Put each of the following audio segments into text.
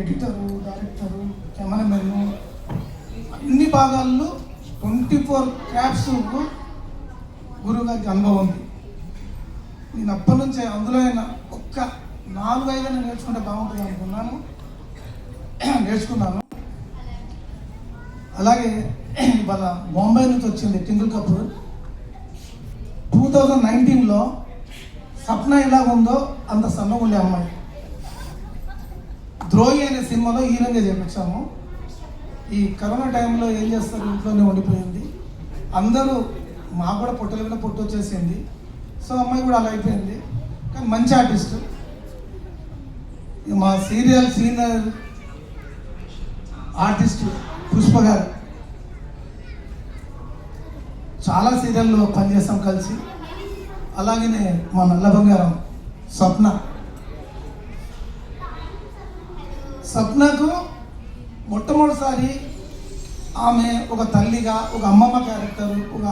Editor, director, cameraman అన్ని భాగాల్లో 24 crafts గురువు గారికి అనుభవం ఉంది. నేను అప్పటి నుంచే అందులో అయినా ఒక్క 4-5 నేర్చుకుంటే బాగుంటుంది అనుకున్నాను, నేర్చుకున్నాను. అలాగే ఇవాళ బాంబే నుంచి వచ్చింది టింగుల్ కపూర్. 2019లో సప్న ఎలా ఉందో అంత సన్నగా ఉండే అమ్మాయి. ద్రోహి అనే సినిమాలో హీరోగా చేపించాము. ఈ కరోనా టైంలో ఏం చేస్తారు, ఇంట్లోనే ఉండిపోయింది. అందరూ మాకు కూడా పొట్టల మీద పొట్టు వచ్చేసింది. సో అమ్మాయి కూడా అలా అయిపోయింది. కానీ మంచి ఆర్టిస్ట్. మా సీరియల్ సీనియర్ ఆర్టిస్ట్ పుష్ప గారు, చాలా సీరియల్లో పనిచేస్తాం కలిసి. అలాగనే మా నల్ల బంగారం సప్నకు మొట్టమొదటిసారి ఆమె ఒక తల్లిగా, ఒక అమ్మమ్మ క్యారెక్టరు, ఒక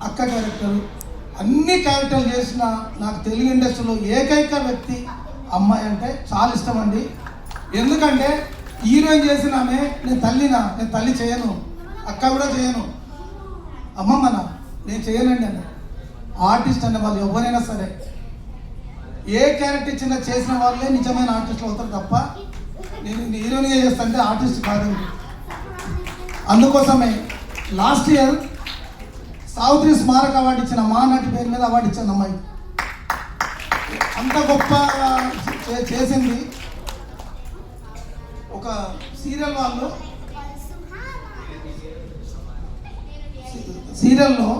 అక్క క్యారెక్టరు, అన్ని క్యారెక్టర్లు చేసిన నాకు తెలుగు ఇండస్ట్రీలో ఏకైక వ్యక్తి అమ్మాయి అంటే చాలా ఇష్టం అండి. ఎందుకంటే హీరోయిన్ చేసిన ఆమె నేను తల్లి చేయను, అక్క కూడా చేయను, అమ్మమ్మనా నేను చేయనండి అని. ఆర్టిస్ట్ అనే వాళ్ళు ఎవరైనా సరే ఏ క్యారెక్టర్ ఇచ్చినా చేసిన వాళ్ళే నిజమైన ఆర్టిస్టులు అవుతారు తప్ప నేను హీరోయిన్గా చేస్తానంటే ఆర్టిస్ట్ కాదండి. అందుకోసమే లాస్ట్ ఇయర్ సావిత్రి స్మారక అవార్డు ఇచ్చిన మా నటి పేరు మీద అవార్డు ఇచ్చాను అమ్మాయి. అంత గొప్ప చేసింది. ఒక సీరియల్ వాళ్ళు సీరియల్లో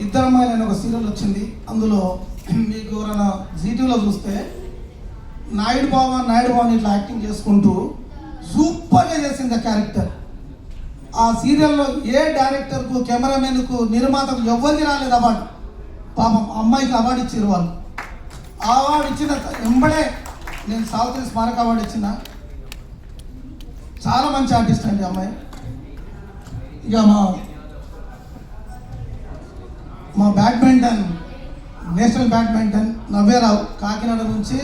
ఇద్దరు అమ్మాయిలు అనే ఒక సీరియల్ వచ్చింది. అందులో మీకు ఎవరైనా జీటీవీలో చూస్తే నాయుడు బావని ఇట్లా యాక్టింగ్ చేసుకుంటూ సూపర్గా చేసింది ఆ క్యారెక్టర్. ఆ సీరియల్లో ఏ డైరెక్టర్కు, కెమెరామెన్కు, నిర్మాతకు ఎవరికి రాలేదు అవార్డు. పాపం అమ్మాయికి అవార్డు ఇచ్చారు వాళ్ళు. ఆ అవార్డు ఇచ్చిన వెంబడే నేను సావిత్రి స్మారక అవార్డు ఇచ్చిన. చాలా మంచి ఆర్టిస్ట్ అండి అమ్మాయి. ఇక మా బ్యాడ్మింటన్, నేషనల్ బ్యాడ్మింటన్ నవ్వేరావు కాకినాడ నుంచి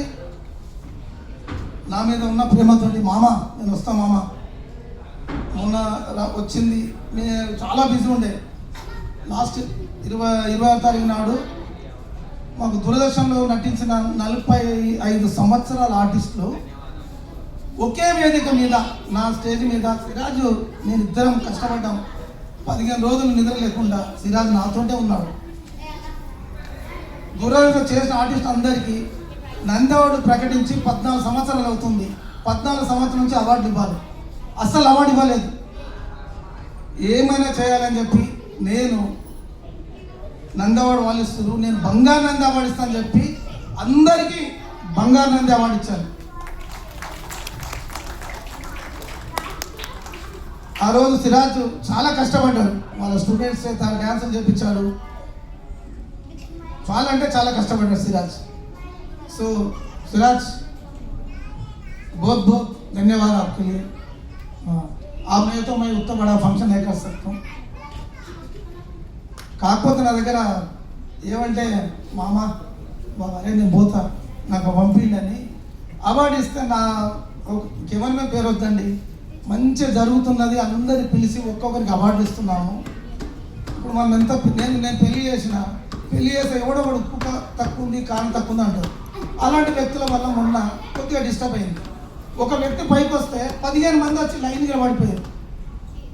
నా మీద ఉన్న ప్రేమతోటి మామ నేను వస్తా మామ మొన్న వచ్చింది. నేను చాలా బిజీ ఉండే. లాస్ట్ 26వ తారీఖు నాడు మాకు దూరదర్శన్లో నటించిన 45 సంవత్సరాల ఆర్టిస్టులు ఒకే వేదిక మీద, నా స్టేజ్ మీద సిరాజు నేను ఇద్దరం కష్టపడ్డాం. 15 రోజులు నిద్ర లేకుండా సిరాజ్ నాతోటే ఉన్నాడు. దూరదర్శన్ చేసిన ఆర్టిస్ట్ అందరికీ నంది అవార్డు ప్రకటించి 14 సంవత్సరాలు అవుతుంది. 14 సంవత్సరాల నుంచి అవార్డు ఇవ్వాలి, అస్సలు అవార్డు ఇవ్వలేదు. ఏమైనా చేయాలని చెప్పి నేను నంది అవార్డు వాళ్ళు ఇస్తారు, నేను బంగారు నంది అవార్డు ఇస్తాను చెప్పి అందరికీ బంగారు నంది అవార్డు ఇచ్చాను. ఆ రోజు సిరాజ్ చాలా కష్టపడ్డాడు. వాళ్ళ స్టూడెంట్స్ తన డ్యాన్సులు చేయించాడు. చాలా అంటే చాలా కష్టపడ్డాడు సిరాజ్. సో सिराज बहुत बहुत धन्यवाद आपके लिए. आप नहीं तो मैं उतना बड़ा फंक्शन नहीं कर सकता हूँ. కాకపోతే నా దగ్గర ఏమంటే మామ అరే నేను పోతా నాకు పంపిండని అవార్డు ఇస్తే నా కేవలమే పేరు వద్దండి, మంచిగా జరుగుతున్నది, అందరి పిలిచి ఒక్కొక్కరికి అవార్డు ఇస్తున్నాము. ఇప్పుడు మనం ఎంత నేను పెళ్లి చేస్తే ఎవడో ఒకడు ఉప్పు తక్కువ ఉంది, కారం తక్కువ ఉంది అంటారు. అలాంటి వ్యక్తుల వల్ల మొన్న కొద్దిగా డిస్టర్బ్ అయింది. ఒక వ్యక్తి పైకి వస్తే 15 మంది వచ్చి లైన్గా పడిపోయారు.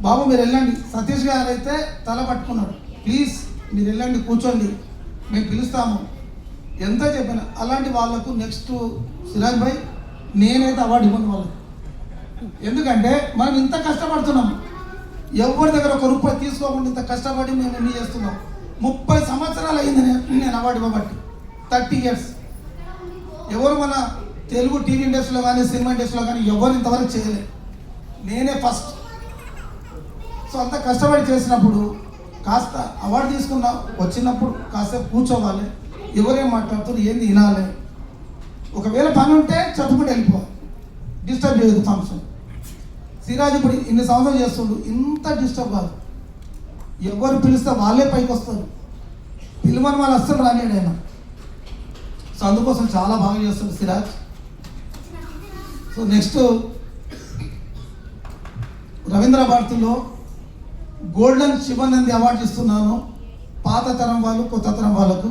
బాబు మీరు వెళ్ళండి, సతీష్ గారు అయితే తల పట్టుకున్నాడు, ప్లీజ్ మీరు వెళ్ళండి కూర్చోండి మేము పిలుస్తాము ఎంత చెప్పిన. అలాంటి వాళ్ళకు నెక్స్ట్ సిరాజ్ భాయ్ నేనైతే అవార్డు ఇవ్వను వాళ్ళకి. ఎందుకంటే మనం ఇంత కష్టపడుతున్నాం, ఎవరి దగ్గర ఒక రూపాయి తీసుకోకుండా ఇంత కష్టపడి మేము ఎన్ని చేస్తున్నాం. 30 సంవత్సరాలు అయింది నేను అవార్డు ఇవ్వబట్టి, 30 years. ఎవరు మన తెలుగు టీవీ ఇండస్ట్రీలో కానీ సినిమా ఇండస్ట్రీలో కానీ ఎవరు ఇంతవరకు చేయలేదు, నేనే ఫస్ట్. సో అంత కష్టపడి చేసినప్పుడు కాస్త అవార్డు తీసుకున్నా వచ్చినప్పుడు కాసేపు కూర్చోవాలి, ఎవరేం మాట్లాడుతారు ఏంది వినాలి. ఒకవేళ పని ఉంటే చదువుకుంటూ వెళ్ళిపోవాలి, డిస్టర్బ్ చేయదు ఫంక్షన్. సిరాజ్ ఇప్పుడు ఇన్ని సంవత్సరాలు చేస్తుండు, ఇంత డిస్టర్బ్ కాదు. ఎవరు పిలిస్తే వాళ్ళే పైకి వస్తారు, పిలువని వాళ్ళు అస్సలు రానియడు ఆయన. సో అందుకోసం చాలా బాగా చేస్తుంది సిరాజ్. సో నెక్స్ట్ రవీంద్ర భారతిలో గోల్డెన్ శివనంది అవార్డు ఇస్తున్నాను. పాత తరం వాళ్ళు, కొత్త తరం వాళ్ళకు,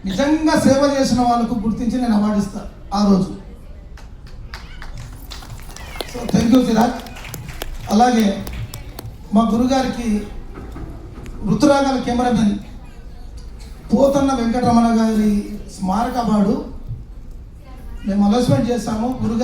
నిజంగా సేవ చేసిన వాళ్ళకు గుర్తించి నేను అవార్డు ఇస్తాను ఆ రోజు. So thank you Chirag. అలాగే మా గురుగారికి ఋతురాగాల కెమెరామెన్ పోతన్న వెంకటరమణ గారి స్మారక అవార్డు మేము అనౌన్స్మెంట్ చేస్తాము. గురుగారు